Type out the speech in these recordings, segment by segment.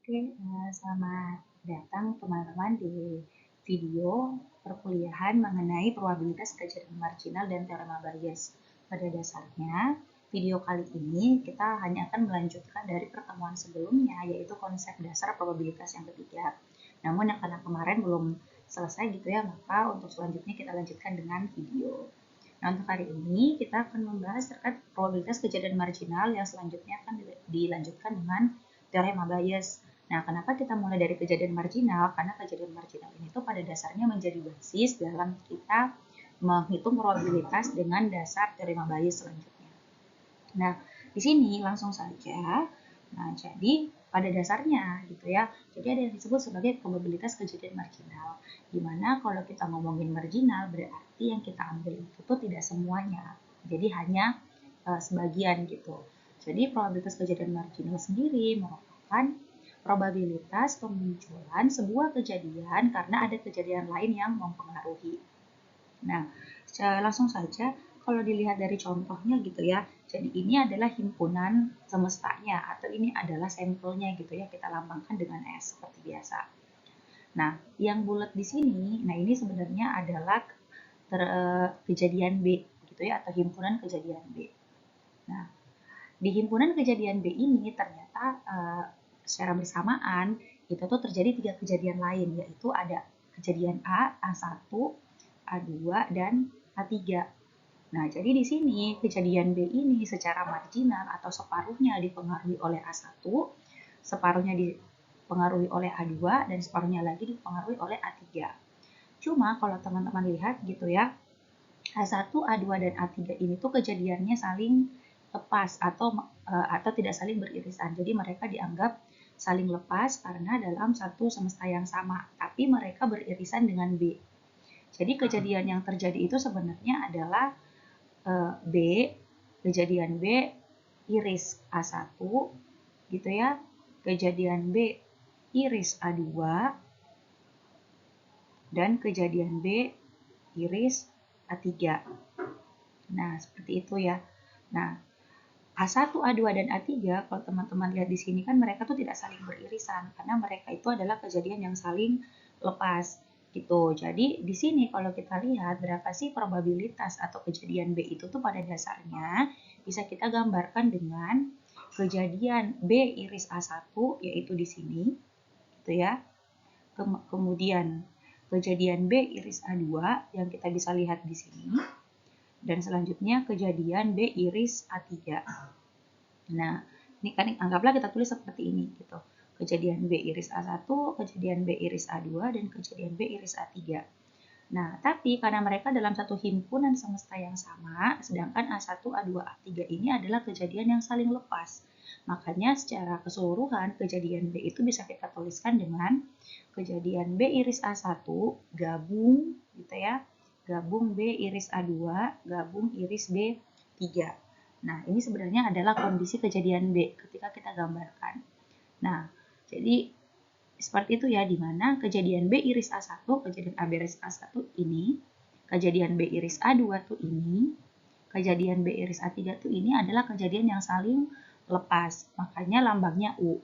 Oke, selamat datang teman-teman di video perkuliahan mengenai probabilitas kejadian marginal dan teorema Bayes. Pada dasarnya, video kali ini kita hanya akan melanjutkan dari pertemuan sebelumnya, yaitu konsep dasar probabilitas yang ketiga. Namun yang karena kemarin belum selesai gitu ya, maka untuk selanjutnya kita lanjutkan dengan video. Nah, untuk hari ini kita akan membahas terkait probabilitas kejadian marginal yang selanjutnya akan dilanjutkan dengan teorema Bayes. Nah, kenapa kita mulai dari kejadian marginal? Karena kejadian marginal ini tuh pada dasarnya menjadi basis dalam kita menghitung probabilitas dengan dasar teorema Bayes selanjutnya. Nah, di sini langsung saja. Nah, jadi pada dasarnya gitu ya. Jadi ada yang disebut sebagai probabilitas kejadian marginal. Dimana kalau kita ngomongin marginal berarti yang kita ambil itu tuh tidak semuanya. Jadi hanya sebagian gitu. Jadi probabilitas kejadian marginal sendiri merupakan probabilitas kemunculan sebuah kejadian karena ada kejadian lain yang mempengaruhi. Nah, langsung saja kalau dilihat dari contohnya gitu ya. Jadi ini adalah himpunan semestanya atau ini adalah sampelnya gitu ya. Kita lambangkan dengan S seperti biasa. Nah, yang bulat di sini, nah ini sebenarnya adalah kejadian B gitu ya atau himpunan kejadian B. Nah, di himpunan kejadian B ini ternyata secara bersamaan itu tuh terjadi 3 kejadian lain, yaitu ada kejadian A1, A2, dan A3. Nah, jadi di sini kejadian B ini secara marginal atau separuhnya dipengaruhi oleh A1, separuhnya dipengaruhi oleh A2, dan separuhnya lagi dipengaruhi oleh A3. Cuma kalau teman-teman lihat gitu ya, A1, A2, dan A3 ini tuh kejadiannya saling lepas atau tidak saling beririsan. Jadi mereka dianggap saling lepas karena dalam satu semesta yang sama, tapi mereka beririsan dengan B. Jadi kejadian yang terjadi itu sebenarnya adalah B, kejadian B iris A1 gitu ya, kejadian B iris A2, dan kejadian B iris A3. Nah, seperti itu ya. Nah, A1, A2, dan A3, kalau teman-teman lihat di sini kan mereka tuh tidak saling beririsan karena mereka itu adalah kejadian yang saling lepas gitu. Jadi di sini kalau kita lihat berapa sih probabilitas atau kejadian B itu tuh pada dasarnya bisa kita gambarkan dengan kejadian B iris A1 yaitu di sini gitu ya. Kemudian kejadian B iris A2 yang kita bisa lihat di sini. Dan selanjutnya kejadian B iris A3. Nah, ini kan anggaplah kita tulis seperti ini gitu. Kejadian B iris A1, kejadian B iris A2, dan kejadian B iris A3. Nah, tapi karena mereka dalam satu himpunan semesta yang sama, sedangkan A1, A2, A3 ini adalah kejadian yang saling lepas. Makanya secara keseluruhan kejadian B itu bisa kita tuliskan dengan kejadian B iris A1 gabung gitu ya, gabung B iris A2, gabung iris B3. Nah, ini sebenarnya adalah kondisi kejadian B ketika kita gambarkan. Nah, jadi seperti itu ya, di mana kejadian B iris A1, kejadian A iris A1 ini, kejadian B iris A2 tuh ini, kejadian B iris A3 tuh ini adalah kejadian yang saling lepas. Makanya lambangnya U.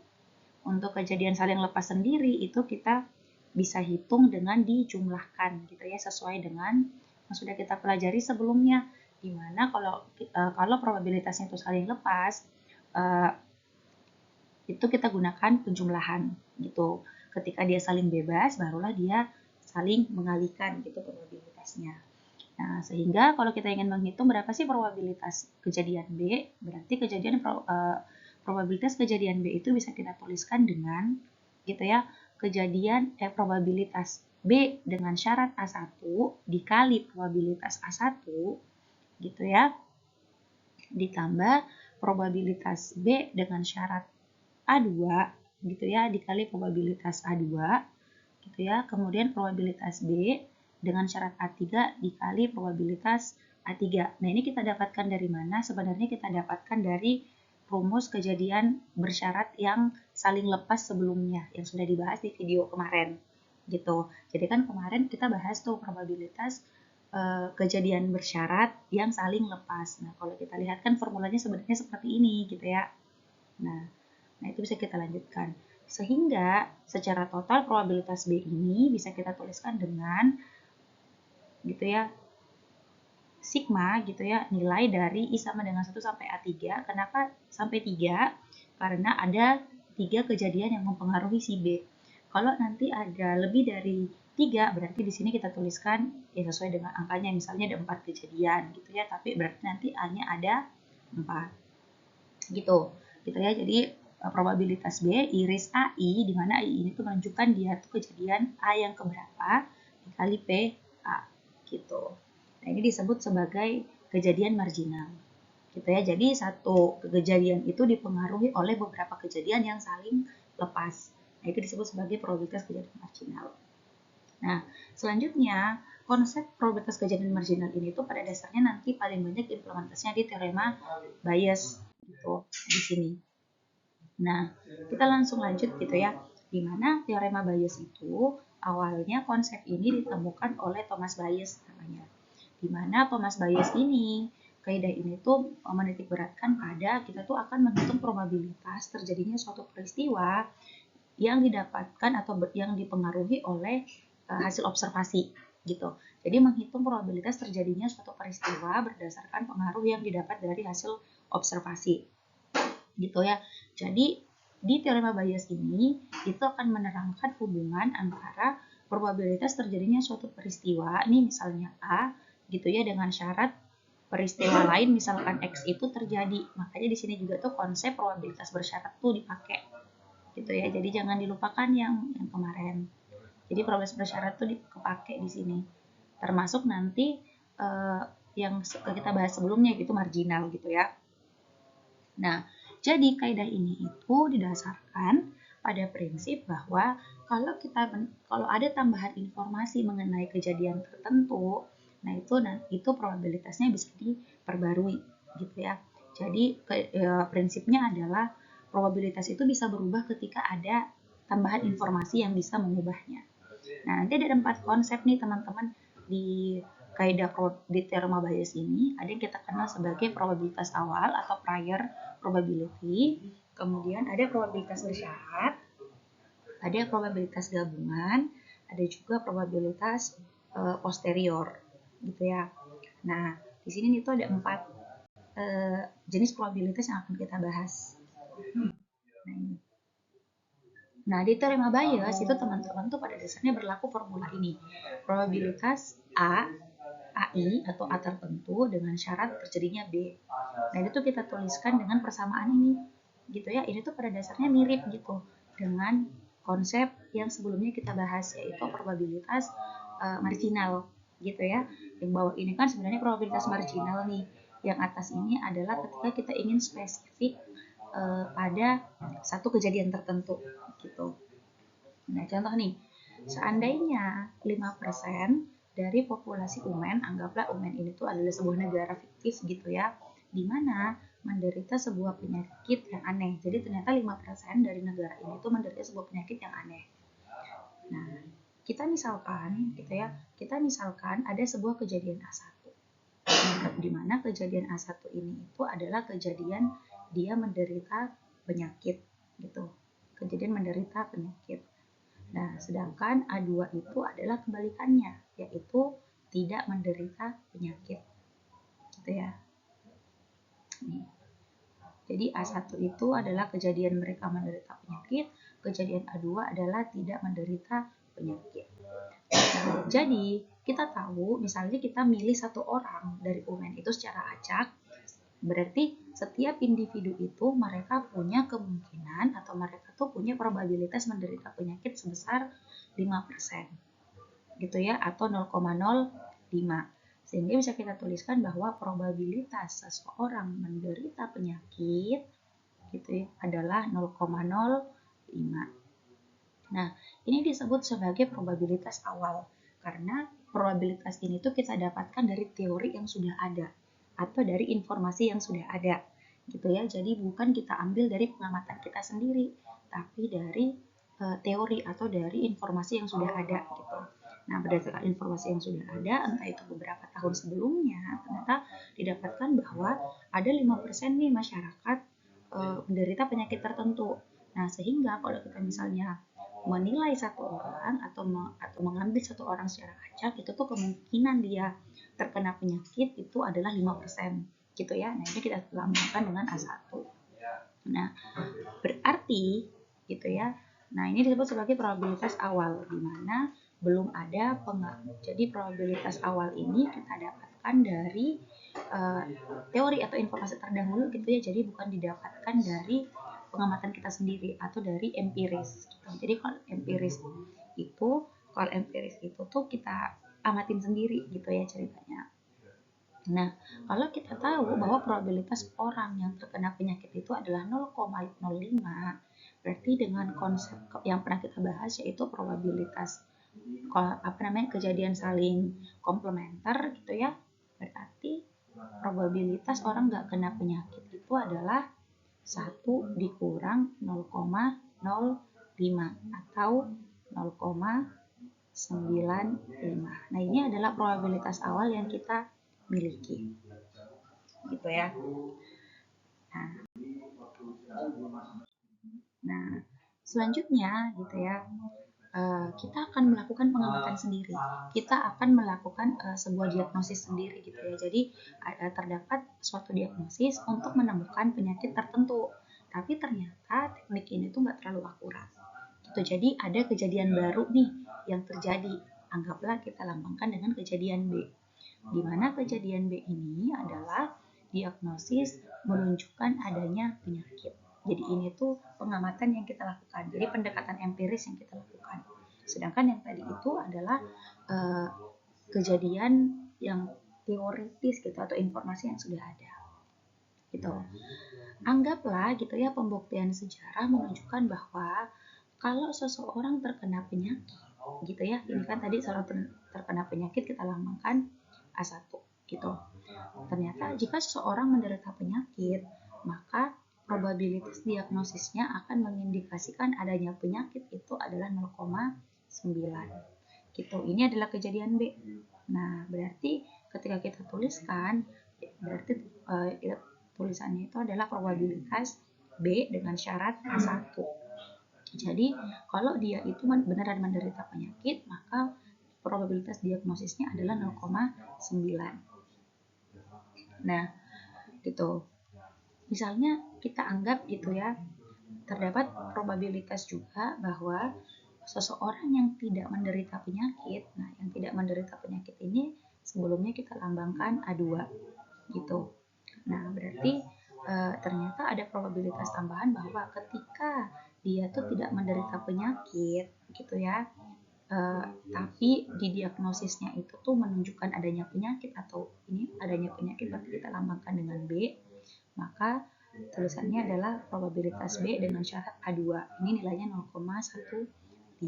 Untuk kejadian saling lepas sendiri itu kita bisa hitung dengan dijumlahkan gitu ya, sesuai dengan yang sudah kita pelajari sebelumnya, dimana kalau probabilitasnya itu saling lepas itu kita gunakan penjumlahan gitu. Ketika dia saling bebas barulah dia saling mengalihkan gitu probabilitasnya. Nah, sehingga kalau kita ingin menghitung berapa sih probabilitas kejadian B, berarti probabilitas kejadian B itu bisa kita tuliskan dengan gitu ya, probabilitas B dengan syarat A1 dikali probabilitas A1 gitu ya, ditambah probabilitas B dengan syarat A2 gitu ya, dikali probabilitas A2 gitu ya, kemudian probabilitas B dengan syarat A3 dikali probabilitas A3. Nah, ini kita dapatkan dari mana? Sebenarnya kita dapatkan dari rumus kejadian bersyarat yang saling lepas sebelumnya yang sudah dibahas di video kemarin gitu. Jadi kan kemarin kita bahas tuh probabilitas kejadian bersyarat yang saling lepas. Nah, kalau kita lihat kan formulanya sebenarnya seperti ini gitu ya. Nah, itu bisa kita lanjutkan. Sehingga secara total probabilitas B ini bisa kita tuliskan dengan gitu ya, sigma gitu ya, nilai dari I sama dengan 1 sampai A3. Kenapa sampai 3? Karena ada 3 kejadian yang mempengaruhi si B. Kalau nanti ada lebih dari 3, berarti di sini kita tuliskan ya sesuai dengan angkanya, misalnya ada 4 kejadian gitu ya, tapi berarti nanti A-nya ada 4. Gitu. Gitu ya. Jadi probabilitas B iris AI, di mana AI ini tuh menunjukkan dia tuh kejadian A yang keberapa dikali P A gitu. Nah, ini disebut sebagai kejadian marginal. Gitu ya. Jadi satu kejadian itu dipengaruhi oleh beberapa kejadian yang saling lepas. Nah, itu disebut sebagai probabilitas kejadian marginal. Nah, selanjutnya konsep probabilitas kejadian marginal ini tuh pada dasarnya nanti paling banyak implementasinya di teorema Bayes gitu di sini. Nah, kita langsung lanjut gitu ya. Di mana teorema Bayes itu awalnya konsep ini ditemukan oleh Thomas Bayes namanya. Di mana Thomas Bayes ini kaidah ini tuh menitik beratkan pada kita tuh akan menghitung probabilitas terjadinya suatu peristiwa yang didapatkan atau yang dipengaruhi oleh hasil observasi gitu. Jadi menghitung probabilitas terjadinya suatu peristiwa berdasarkan pengaruh yang didapat dari hasil observasi gitu ya. Jadi di teorema Bayes ini itu akan menerangkan hubungan antara probabilitas terjadinya suatu peristiwa, ini misalnya A gitu ya, dengan syarat peristiwa lain misalkan X itu terjadi. Makanya di sini juga tuh konsep probabilitas bersyarat tuh dipakai gitu ya. Jadi jangan dilupakan yang kemarin. Jadi probabilitas bersyarat tuh dipakai di sini. Termasuk nanti yang kita bahas sebelumnya gitu marginal gitu ya. Nah, jadi kaidah ini itu didasarkan pada prinsip bahwa kalau ada tambahan informasi mengenai kejadian tertentu, nah itu probabilitasnya bisa diperbarui gitu ya. Jadi prinsipnya adalah probabilitas itu bisa berubah ketika ada tambahan informasi yang bisa mengubahnya. Nah, nanti ada 4 konsep nih teman-teman di kaidah di teorema Bayes ini. Ada yang kita kenal sebagai probabilitas awal atau prior probability, kemudian ada probabilitas bersyarat, ada probabilitas gabungan, ada juga probabilitas posterior gitu ya. Nah, di sini itu ada 4 jenis probabilitas yang akan kita bahas. Nah, ini. Nah, di teorema Bayes itu teman-teman tuh pada dasarnya berlaku formula ini. Probabilitas AI atau A tertentu dengan syarat terjadinya B. Nah, itu kita tuliskan dengan persamaan ini. Gitu ya. Ini tuh pada dasarnya mirip gitu dengan konsep yang sebelumnya kita bahas, yaitu probabilitas marginal gitu ya. Yang bawah ini kan sebenarnya probabilitas marginal nih. Yang atas ini adalah ketika kita ingin spesifik pada satu kejadian tertentu gitu. Nah, contoh nih, seandainya 5% dari populasi Umen, anggaplah Umen ini tuh adalah sebuah negara fiktif gitu ya, di mana menderita sebuah penyakit yang aneh. Jadi ternyata 5% dari negara ini tuh menderita sebuah penyakit yang aneh. Nah, kita misalkan ada sebuah kejadian A1. Di mana kejadian A1 ini itu adalah kejadian dia menderita penyakit gitu. Kejadian menderita penyakit. Nah, sedangkan A2 itu adalah kebalikannya, yaitu tidak menderita penyakit. Gitu ya. Nih. Jadi A1 itu adalah kejadian mereka menderita penyakit, kejadian A2 adalah tidak menderita penyakit. Nah, jadi kita tahu misalnya kita milih satu orang dari Umen itu secara acak, berarti setiap individu itu mereka punya kemungkinan atau mereka tuh punya probabilitas menderita penyakit sebesar 5%. Gitu ya, atau 0,05. Sehingga bisa kita tuliskan bahwa probabilitas seseorang menderita penyakit gitu ya, adalah 0,05. Nah, ini disebut sebagai probabilitas awal karena probabilitas ini tuh kita dapatkan dari teori yang sudah ada atau dari informasi yang sudah ada gitu ya. Jadi bukan kita ambil dari pengamatan kita sendiri, tapi dari teori atau dari informasi yang sudah ada gitu. Nah, berdasarkan informasi yang sudah ada, entah itu beberapa tahun sebelumnya, ternyata didapatkan bahwa ada 5% nih masyarakat menderita penyakit tertentu. Nah, sehingga kalau kita misalnya menilai satu orang atau mengambil satu orang secara acak, itu tuh kemungkinan dia terkena penyakit itu adalah 5% gitu ya. Nah, ini kita lambangkan dengan A1. Nah, berarti gitu ya. Nah, ini disebut sebagai probabilitas awal, di mana belum ada jadi probabilitas awal ini kita dapatkan dari teori atau informasi terdahulu gitu ya. Jadi bukan didapatkan dari pengamatan kita sendiri atau dari empiris gitu. Jadi kalau empiris itu tuh kita amatin sendiri gitu ya ceritanya. Nah, kalau kita tahu bahwa probabilitas orang yang terkena penyakit itu adalah 0,05, berarti dengan konsep yang pernah kita bahas yaitu probabilitas kejadian saling komplementer gitu ya, berarti probabilitas orang nggak kena penyakit itu adalah 1 dikurang 0,05 atau 0,95. Nah, ini adalah probabilitas awal yang kita miliki gitu ya. Nah, selanjutnya gitu ya, kita akan melakukan pengamatan sendiri. Kita akan melakukan sebuah diagnosis sendiri gitu ya. Jadi terdapat suatu diagnosis untuk menemukan penyakit tertentu, tapi ternyata teknik ini tuh nggak terlalu akurat gitu. Jadi ada kejadian baru nih yang terjadi. Anggaplah kita lambangkan dengan kejadian B, di mana kejadian B ini adalah diagnosis menunjukkan adanya penyakit. Jadi ini tuh pengamatan yang kita lakukan, jadi pendekatan empiris yang kita lakukan. Sedangkan yang tadi itu adalah kejadian yang teoritis gitu atau informasi yang sudah ada. Gitu. Anggaplah gitu ya, pembuktian sejarah menunjukkan bahwa kalau seseorang terkena penyakit gitu ya, ini kan tadi seorang terkena penyakit kita lambangkan A1 gitu. Ternyata jika seseorang menderita penyakit, maka probabilitas diagnosisnya akan mengindikasikan adanya penyakit itu adalah 0,9 gitu. Ini adalah kejadian B. Nah, berarti ketika kita tuliskan, berarti tulisannya itu adalah probabilitas B dengan syarat A1. Jadi, kalau dia itu beneran menderita penyakit, maka probabilitas diagnosisnya adalah 0,9. Nah, gitu. Misalnya kita anggap gitu ya, terdapat probabilitas juga bahwa seseorang yang tidak menderita penyakit, nah yang tidak menderita penyakit ini sebelumnya kita lambangkan A2 gitu. Nah, berarti ternyata ada probabilitas tambahan bahwa ketika dia tuh tidak menderita penyakit gitu ya, tapi di diagnosisnya itu tuh menunjukkan adanya penyakit, atau ini adanya penyakit berarti kita lambangkan dengan B, maka tulisannya adalah probabilitas B dengan syarat A2. Ini nilainya 0,15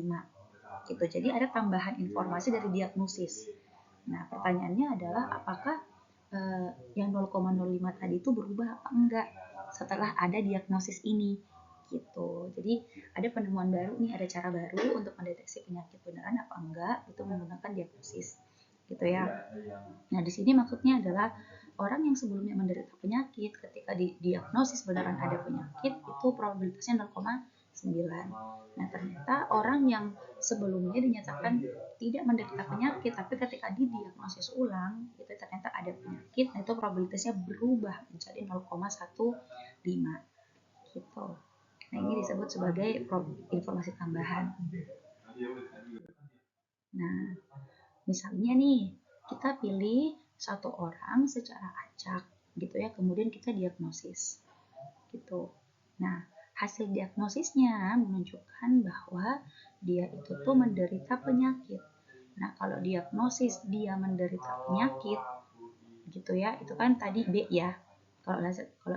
gitu. Jadi ada tambahan informasi dari diagnosis. Nah, pertanyaannya adalah apakah yang 0,05 tadi itu berubah apa enggak setelah ada diagnosis ini gitu. Jadi ada penemuan baru nih, ada cara baru untuk mendeteksi penyakit beneran apa enggak itu menggunakan diagnosis gitu ya. Nah, di sini maksudnya adalah orang yang sebelumnya menderita penyakit ketika didiagnosis beneran ada penyakit itu probabilitasnya 0,9. Nah, ternyata orang yang sebelumnya dinyatakan tidak menderita penyakit tapi ketika didiagnosis ulang itu ternyata ada penyakit, nah itu probabilitasnya berubah menjadi 0,15 gitu. Nah, ini disebut sebagai informasi tambahan. Nah, misalnya nih, kita pilih satu orang secara acak gitu ya, kemudian kita diagnosis gitu. Nah, hasil diagnosisnya menunjukkan bahwa dia itu tuh menderita penyakit. Nah, kalau diagnosis dia menderita penyakit gitu ya, itu kan tadi B ya. Kalau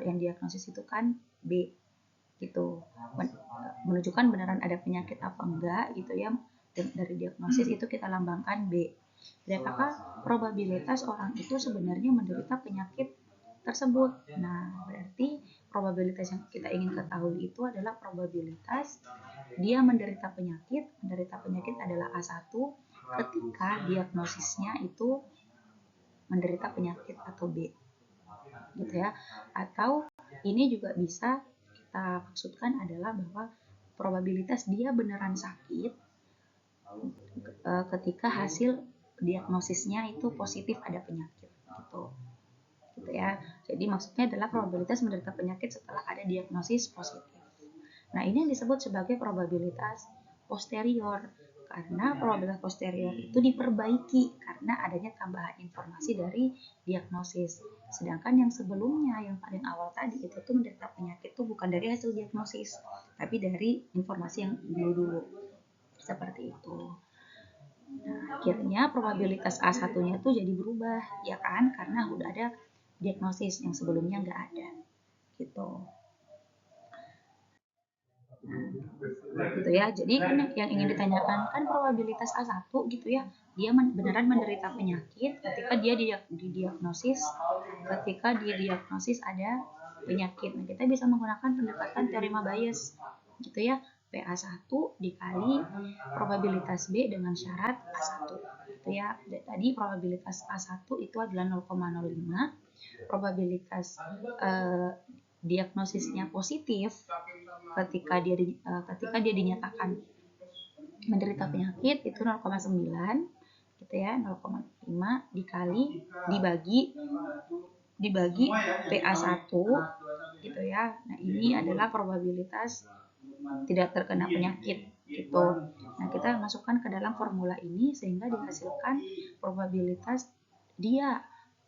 yang diagnosis itu kan B gitu. Menunjukkan beneran ada penyakit apa enggak gitu ya. Dari diagnosis itu kita lambangkan B. Berapakah probabilitas orang itu sebenarnya menderita penyakit tersebut? Nah, berarti probabilitas yang kita ingin ketahui itu adalah probabilitas dia menderita penyakit adalah A1 ketika diagnosisnya itu menderita penyakit atau B gitu ya. Atau ini juga bisa kita kita maksudkan adalah bahwa probabilitas dia beneran sakit ketika hasil diagnosisnya itu positif ada penyakit gitu ya. Jadi maksudnya adalah probabilitas menderita penyakit setelah ada diagnosis positif. Nah, ini yang disebut sebagai probabilitas posterior, karena probabilitas posterior itu diperbaiki karena adanya tambahan informasi dari diagnosis. Sedangkan yang sebelumnya, yang paling awal tadi, itu tuh menderita penyakit itu bukan dari hasil diagnosis, tapi dari informasi yang dulu-dulu. Seperti itu. Nah, akhirnya probabilitas A1-nya itu jadi berubah, ya kan? Karena udah ada diagnosis yang sebelumnya nggak ada. Gitu. Gitu ya. Jadi kan yang ingin ditanyakan kan probabilitas A1 gitu ya. Dia beneran menderita penyakit ketika dia didiagnosis ada penyakit. Nah, kita bisa menggunakan pendekatan teorema Bayes gitu ya. PA1 dikali probabilitas B dengan syarat A1 gitu ya. Tadi probabilitas A1 itu adalah 0,05. Probabilitas diagnosisnya positif ketika dia dinyatakan menderita penyakit itu 0,9 gitu ya, 0,5 dikali dibagi PA1 gitu ya. Nah, ini adalah probabilitas tidak terkena penyakit gitu. Nah, kita masukkan ke dalam formula ini sehingga dihasilkan probabilitas dia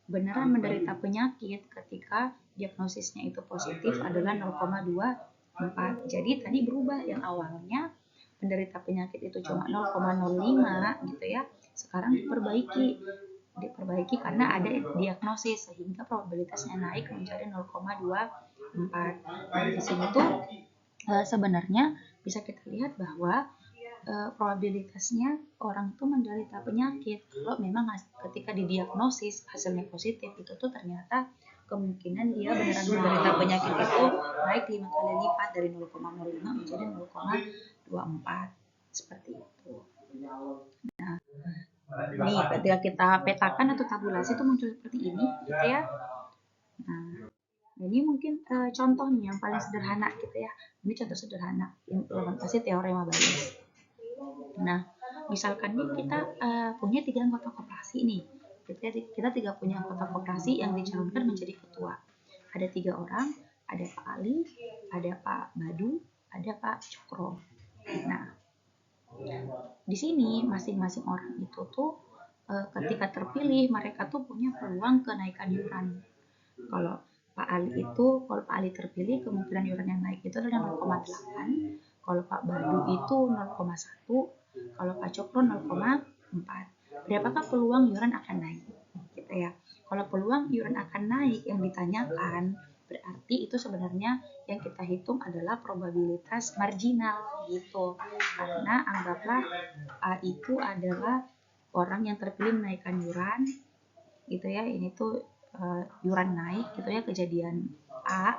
beneran menderita penyakit ketika diagnosisnya itu positif adalah 0,24. Jadi tadi berubah, yang awalnya penderita penyakit itu cuma 0,05 gitu ya. Sekarang diperbaiki karena ada diagnosis sehingga probabilitasnya naik menjadi 0,24. Nah, di sini tuh sebenarnya bisa kita lihat bahwa probabilitasnya orang tuh menderita penyakit kalau memang ketika didiagnosis hasilnya positif itu tuh ternyata kemungkinan dia beneran menderita penyakit itu naik 5 kali lipat dari 0,05 menjadi 0,24 seperti itu. Nah, ini ketika kita petakan atau tabulasi itu muncul seperti ini gitu ya. Nah, ini mungkin contoh nih yang paling sederhana gitu ya. Ini contoh sederhana implementasi teorema Bayes. Nah, misalkan nih kita punya 3 anggota koperasi nih. Kita 3 punya anggota koperasi yang dicalonkan menjadi ketua. Ada 3 orang, ada Pak Ali, ada Pak Badu, ada Pak Cokro. Nah, di sini masing-masing orang itu tuh ketika terpilih mereka tuh punya peluang kenaikan yuran. Kalau Pak Ali terpilih kemungkinan yuran yang naik itu adalah 0,8. Kalau Pak Badu itu 0,1. Kalau Pak Cokro 0,4. Berapakah peluang yuran akan naik? Gitu ya. Kalau peluang yuran akan naik yang ditanyakan berarti itu sebenarnya yang kita hitung adalah probabilitas marginal gitu. Karena anggaplah A itu adalah orang yang terpilih menaikkan yuran gitu ya. Ini tuh yuran naik gitu ya, kejadian A.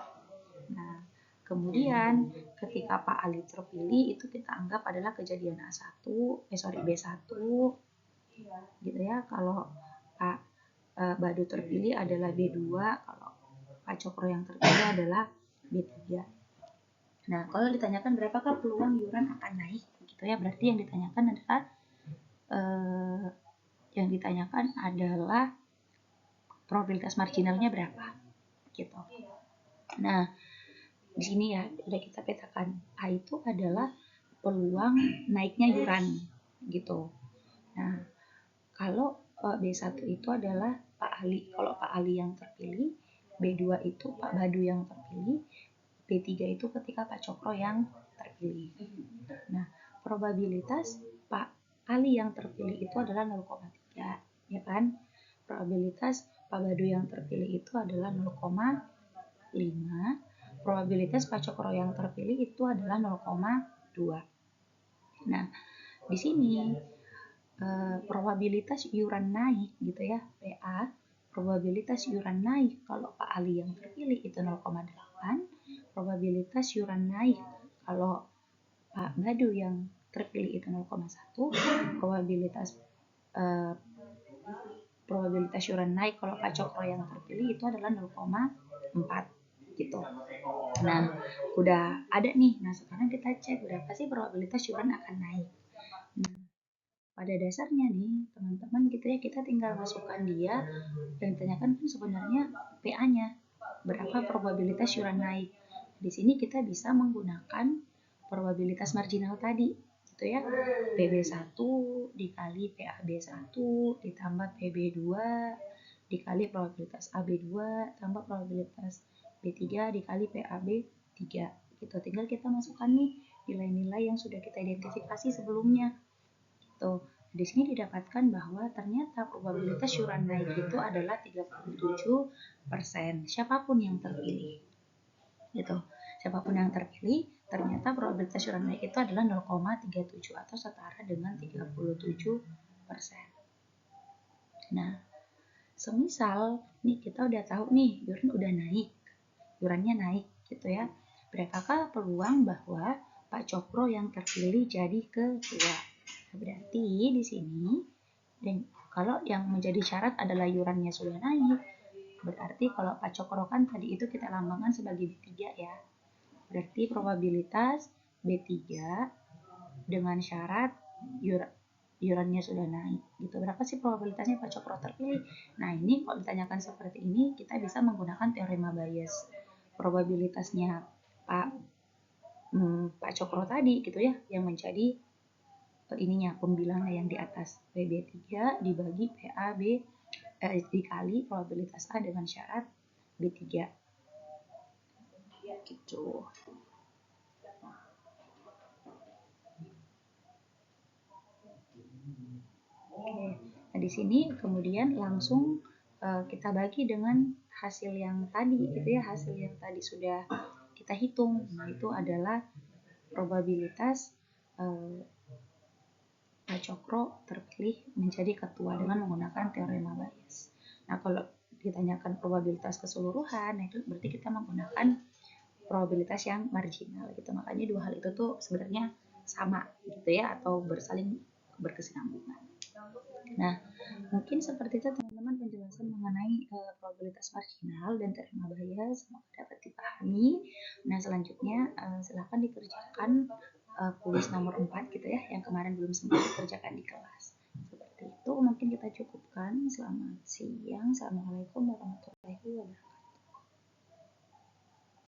Nah, kemudian ketika Pak Ali terpilih itu kita anggap adalah kejadian B1 gitu ya. Kalau Pak Badu terpilih adalah B2, kalau Pak Cokro yang terpilih adalah B3. Nah, kalau ditanyakan berapakah peluang yuran akan naik gitu ya, berarti yang ditanyakan adalah probabilitas marginalnya berapa gitu. Nah, di sini ya udah kita petakan A itu adalah peluang naiknya yuran gitu. Nah, kalau B1 itu adalah Pak Ali, kalau Pak Ali yang terpilih, B2 itu Pak Badu yang terpilih, B3 itu ketika Pak Cokro yang terpilih. Nah, probabilitas Pak Ali yang terpilih itu adalah 0,3, ya kan? Probabilitas Pak Badu yang terpilih itu adalah 0,5. Probabilitas Pak Cokro yang terpilih itu adalah 0,2. Nah, di sini probabilitas yuran naik gitu ya, PA, probabilitas yuran naik kalau Pak Ali yang terpilih itu 0,8, probabilitas yuran naik kalau Pak Badu yang terpilih itu 0,1, probabilitas yuran naik kalau Pak Cokro yang terpilih itu adalah 0,4 gitu. Nah, udah ada nih. Nah, sekarang kita cek berapa sih probabilitas yuran akan naik. Nah, pada dasarnya nih, teman-teman gitu ya, kita tinggal masukkan dia dan tanyakan kan sebenarnya PA-nya. Berapa probabilitas yuran naik. Di sini kita bisa menggunakan probabilitas marginal tadi, gitu ya. PB1 dikali PAB1 ditambah PB2 dikali probabilitas AB2 tambah probabilitas B3 dikali PAB3 gitu. Tinggal kita masukkan nih nilai-nilai yang sudah kita identifikasi sebelumnya. Gitu. Di sini didapatkan bahwa ternyata probabilitas yuran naik itu adalah 37%. Siapapun yang terpilih. Gitu. Siapapun yang terpilih, ternyata probabilitas yuran naik itu adalah 0,37 atau setara dengan 37%. Nah, semisal nih kita udah tahu nih yurannya naik gitu ya. Berapakah peluang bahwa Pak Cokro yang terpilih jadi ketua? Berarti di sini dan kalau yang menjadi syarat adalah yurannya sudah naik, berarti kalau Pak Cokro kan tadi itu kita lambangkan sebagai B3 ya. Berarti probabilitas B3 dengan syarat yurannya sudah naik gitu. Berapa sih probabilitasnya Pak Cokro terpilih? Nah, ini kalau ditanyakan seperti ini kita bisa menggunakan teorema Bayes. Probabilitasnya Pak Cokro tadi gitu ya yang menjadi ininya pembilangnya yang di atas PB3 dibagi PAB dikali probabilitas A dengan syarat B3 gitu. Oke. Nah, di sini kemudian langsung kita bagi dengan hasil yang tadi gitu ya, hasil yang tadi sudah kita hitung. Nah, itu adalah probabilitas Pak Cokro terpilih menjadi ketua dengan menggunakan teorema Bayes. Nah, kalau ditanyakan probabilitas keseluruhan, nah itu berarti kita menggunakan probabilitas yang marginal gitu. Makanya dua hal itu tuh sebenarnya sama gitu ya atau bersaling berkesinambungan. Nah, mungkin seperti itu teman-teman penjelasan mengenai probabilitas marginal dan teorema Bayes, semoga dapat dipahami. Nah, selanjutnya silakan dikerjakan kuis nomor 4 gitu ya, yang kemarin belum sempat dikerjakan di kelas. Seperti itu mungkin kita cukupkan. Selamat siang. Assalamualaikum warahmatullahi wabarakatuh.